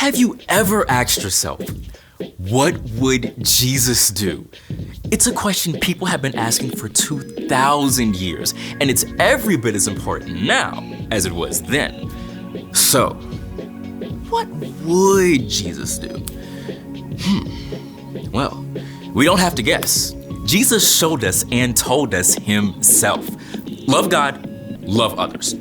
Have you ever asked yourself, what would Jesus do? It's a question people have been asking for 2,000 years, and it's every bit as important now as it was then. So, what would Jesus do? Well, we don't have to guess. Jesus showed us and told us himself. Love God, love others.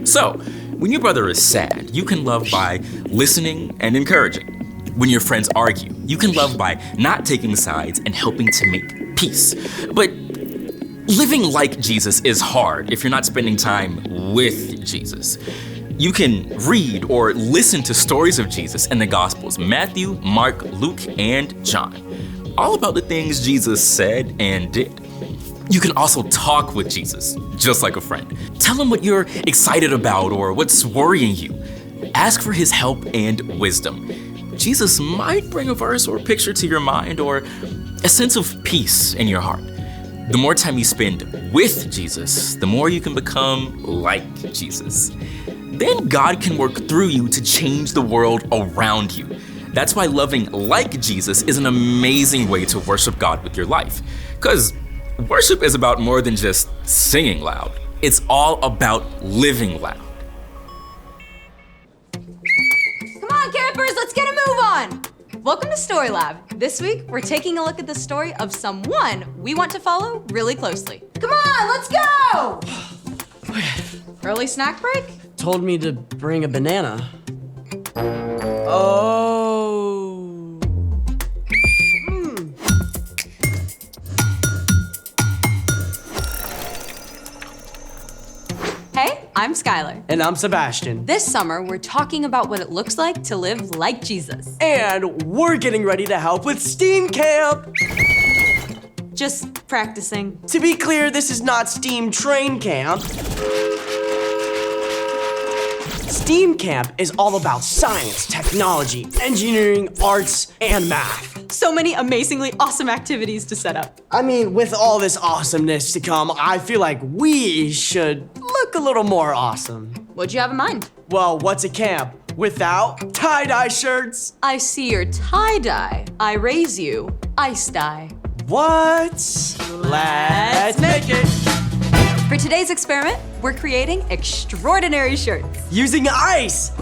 So, when your brother is sad, you can love by listening and encouraging. When your friends argue, you can love by not taking sides and helping to make peace. But living like Jesus is hard if you're not spending time with Jesus. You can read or listen to stories of Jesus in the Gospels, Matthew, Mark, Luke, and John, all about the things Jesus said and did. You can also talk with Jesus, just like a friend. Tell him what you're excited about or what's worrying you. Ask for his help and wisdom. Jesus might bring a verse or picture to your mind or a sense of peace in your heart. The more time you spend with Jesus, the more you can become like Jesus. Then God can work through you to change the world around you. That's why loving like Jesus is an amazing way to worship God with your life. Because worship is about more than just singing loud. It's all about living loud. Come on, campers, let's get a move on. Welcome to Story Lab. This week, we're taking a look at the story of someone we want to follow really closely. Come on, let's go! Early snack break? Told me to bring a banana. Oh. Hey, I'm Skylar. And I'm Sebastian. This summer, we're talking about what it looks like to live like Jesus. And we're getting ready to help with STEAM Camp. Just practicing. To be clear, this is not STEAM Train Camp. STEAM Camp is all about science, technology, engineering, arts, and math. So many amazingly awesome activities to set up. I mean, with all this awesomeness to come, I feel like we should look a little more awesome. What'd you have in mind? Well, what's a camp without tie-dye shirts? I see your tie-dye. I raise you, ice dye. What? Let's make it. For today's experiment, we're creating extraordinary shirts. Using ice.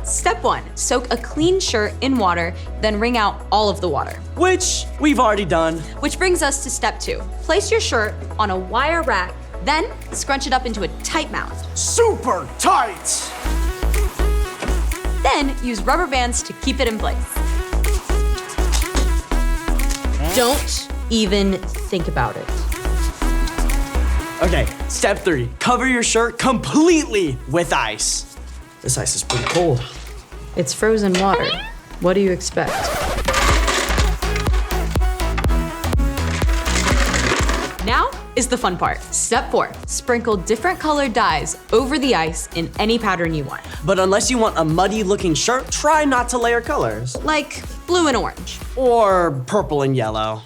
Step 1, soak a clean shirt in water, then wring out all of the water. Which we've already done. Which brings us to step 2. Place your shirt on a wire rack, then scrunch it up into a tight mound. Super tight. Then use rubber bands to keep it in place. Don't even think about it. Okay, step 3, cover your shirt completely with ice. This ice is pretty cold. It's frozen water. What do you expect? Now is the fun part. Step 4, sprinkle different colored dyes over the ice in any pattern you want. But unless you want a muddy looking shirt, try not to layer colors. Like blue and orange. Or purple and yellow.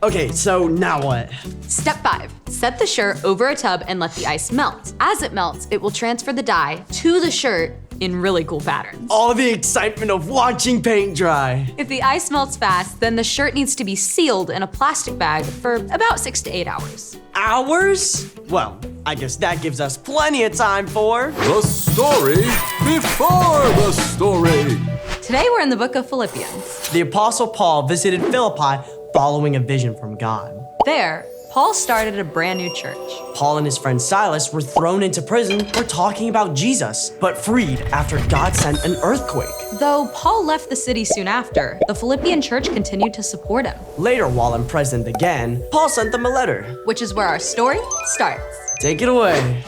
Okay, so now what? Step 5, set the shirt over a tub and let the ice melt. As it melts, it will transfer the dye to the shirt in really cool patterns. All the excitement of watching paint dry. If the ice melts fast, then the shirt needs to be sealed in a plastic bag for about 6 to 8 hours. Hours? Well, I guess that gives us plenty of time for The story before the story. Today we're in the book of Philippians. the Apostle Paul visited Philippi following a vision from God. There, Paul started a brand new church. Paul and his friend Silas were thrown into prison for talking about Jesus, but freed after God sent an earthquake. Though Paul left the city soon after, the Philippian church continued to support him, Later, while imprisoned again, Paul sent them a letter. which is where our story starts. Take it away.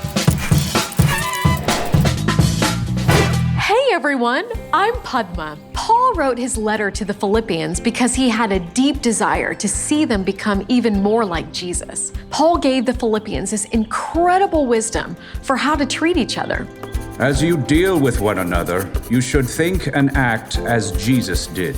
Hey everyone, I'm Padma. Paul wrote his letter to the Philippians because he had a deep desire to see them become even more like Jesus. Paul gave the Philippians this incredible wisdom for how to treat each other. As you deal with one another, you should think and act as Jesus did.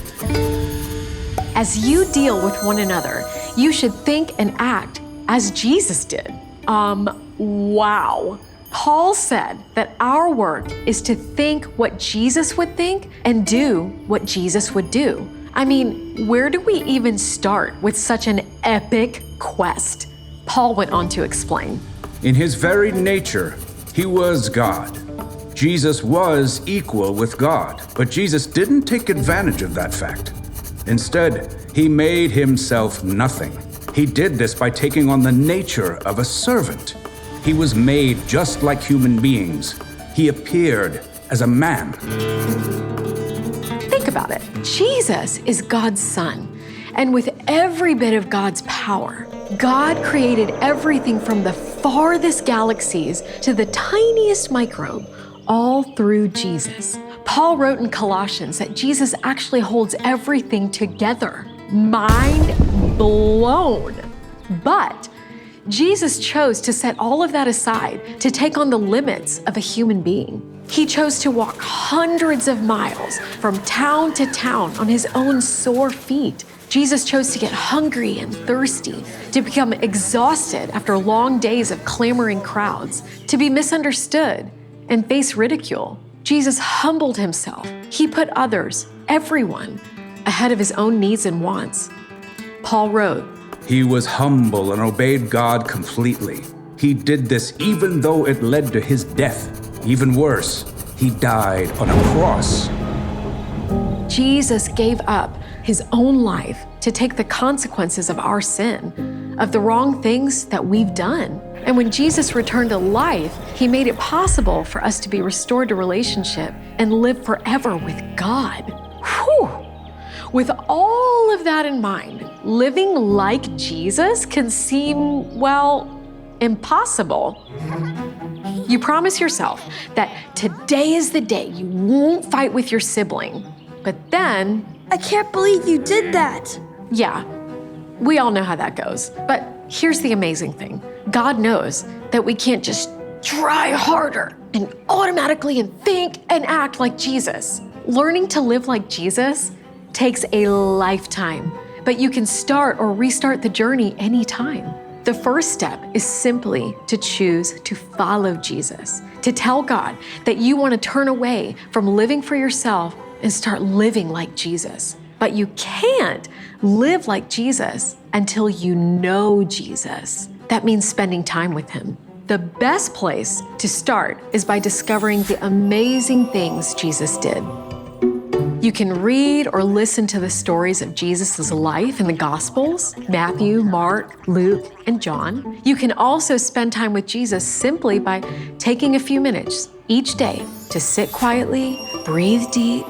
As you deal with one another, you should think and act as Jesus did. Wow. Paul said that our work is to think what Jesus would think and do what Jesus would do. I mean, where do we even start with such an epic quest? Paul went on to explain. In his very nature, he was God. Jesus was equal with God, but Jesus didn't take advantage of that fact. Instead, he made himself nothing. He did this by taking on the nature of a servant. He was made just like human beings. He appeared as a man. Think about it. Jesus is God's son. And with every bit of God's power, God created everything from the farthest galaxies to the tiniest microbe, all through Jesus. Paul wrote in Colossians that Jesus actually holds everything together. Mind blown. But Jesus chose to set all of that aside to take on the limits of a human being. He chose to walk hundreds of miles from town to town on his own sore feet. Jesus chose to get hungry and thirsty, to become exhausted after long days of clamoring crowds, to be misunderstood and face ridicule. Jesus humbled himself. He put others, everyone, ahead of his own needs and wants. Paul wrote, He was humble and obeyed God completely. He did this even though it led to his death. Even worse, he died on a cross. Jesus gave up his own life to take the consequences of our sin, of the wrong things that we've done. And when Jesus returned to life, he made it possible for us to be restored to relationship and live forever with God. Whew! With all of that in mind, living like Jesus can seem, well, impossible. You promise yourself that today is the day you won't fight with your sibling, but then, I can't believe you did that. yeah, we all know how that goes. But here's the amazing thing. God knows that we can't just try harder and automatically and think and act like Jesus. Learning to live like Jesus takes a lifetime, but you can start or restart the journey anytime. The first step is simply to choose to follow Jesus, to tell God that you want to turn away from living for yourself and start living like Jesus. But you can't live like Jesus until you know Jesus. That means spending time with him. The best place to start is by discovering the amazing things Jesus did. You can read or listen to the stories of Jesus' life in the Gospels, Matthew, Mark, Luke, and John. You can also spend time with Jesus simply by taking a few minutes each day to sit quietly, breathe deep,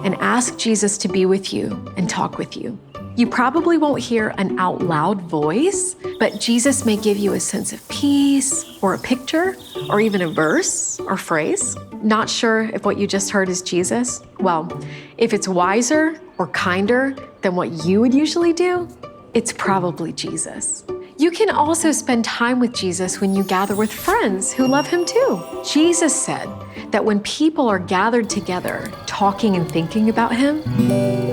and ask Jesus to be with you and talk with you. You probably won't hear an out loud voice, but Jesus may give you a sense of peace or a picture or even a verse or phrase. Not sure if what you just heard is Jesus? Well, if it's wiser or kinder than what you would usually do, it's probably Jesus. You can also spend time with Jesus when you gather with friends who love him too. Jesus said that when people are gathered together, talking and thinking about him,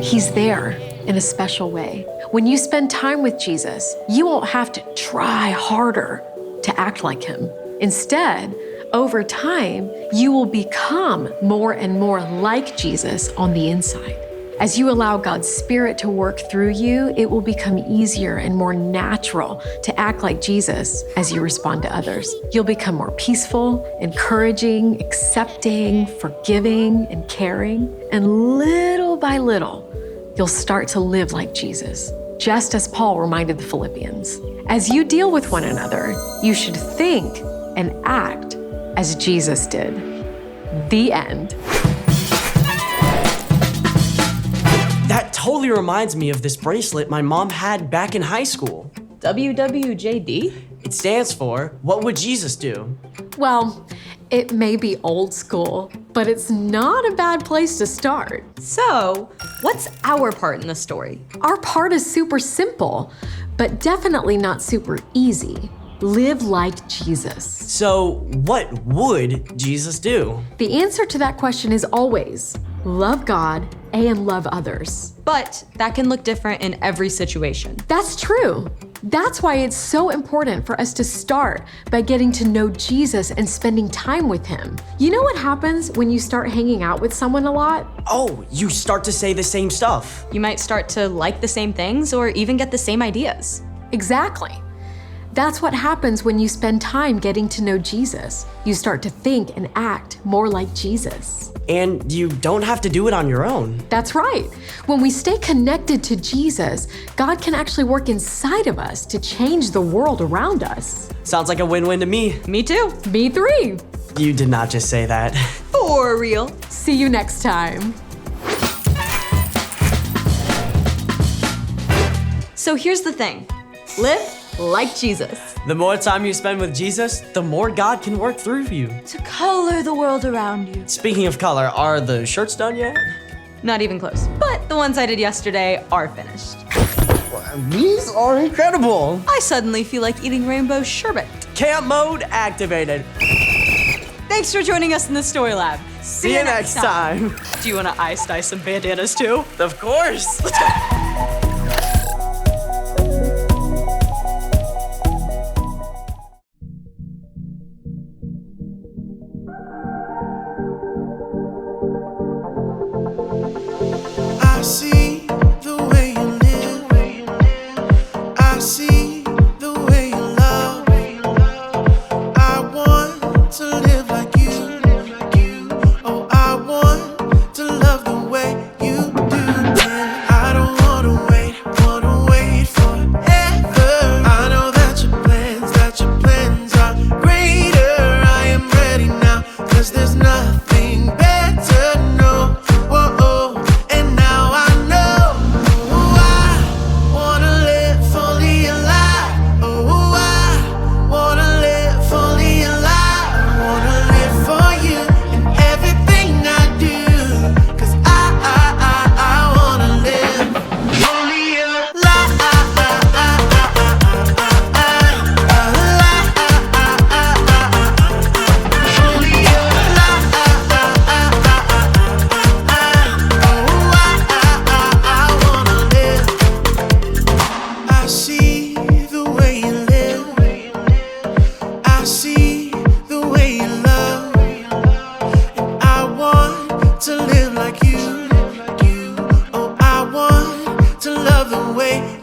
he's there in a special way. When you spend time with Jesus, you won't have to try harder to act like him. Instead, over time, you will become more and more like Jesus on the inside. As you allow God's Spirit to work through you, it will become easier and more natural to act like Jesus as you respond to others. You'll become more peaceful, encouraging, accepting, forgiving, and caring. And little by little, you'll start to live like Jesus, just as Paul reminded the Philippians. As you deal with one another, you should think and act as Jesus did. The end. That totally reminds me of this bracelet my mom had back in high school. WWJD? It stands for, What Would Jesus Do? Well, it may be old school, but it's not a bad place to start. So, what's our part in the story? Our part is super simple, but definitely not super easy. Live like Jesus. So, what would Jesus do? The answer to that question is always love God and love others. But that can look different in every situation. That's true. That's why it's so important for us to start by getting to know Jesus and spending time with him. You know what happens when you start hanging out with someone a lot? Oh, you start to say the same stuff. You might start to like the same things or even get the same ideas. Exactly. That's what happens when you spend time getting to know Jesus. You start to think and act more like Jesus. And you don't have to do it on your own. That's right. When we stay connected to Jesus, God can actually work inside of us to change the world around us. Sounds like a win-win to me. Me too. Me three. You did not just say that. For real. See you next time. So here's the thing. Live like Jesus. The more time you spend with Jesus, the more God can work through you. To color the world around you. Speaking of color, are the shirts done yet? Not even close. But the ones I did yesterday are finished. These are incredible. I suddenly feel like eating rainbow sherbet. Camp mode activated. Thanks for joining us in the Story Lab. See you next time. Do you want to ice dye some bandanas too? Of course. Let's go. I see the way you live. I see the way you love. I want to live like you. Oh, I want to love the way you do. I don't wanna wait forever. I know that your plans are greater. I am ready now, 'cause there's nothing better, no. Whoa, and now I know. Oh, I wanna live fully alive. Oh, I wanna live fully alive. I wanna live for you in everything I do. 'Cause I wanna live fully alive. Fully alive. I wanna live. I see the way you live. I see the way you love. And I want to live like you. Oh, I want to love the way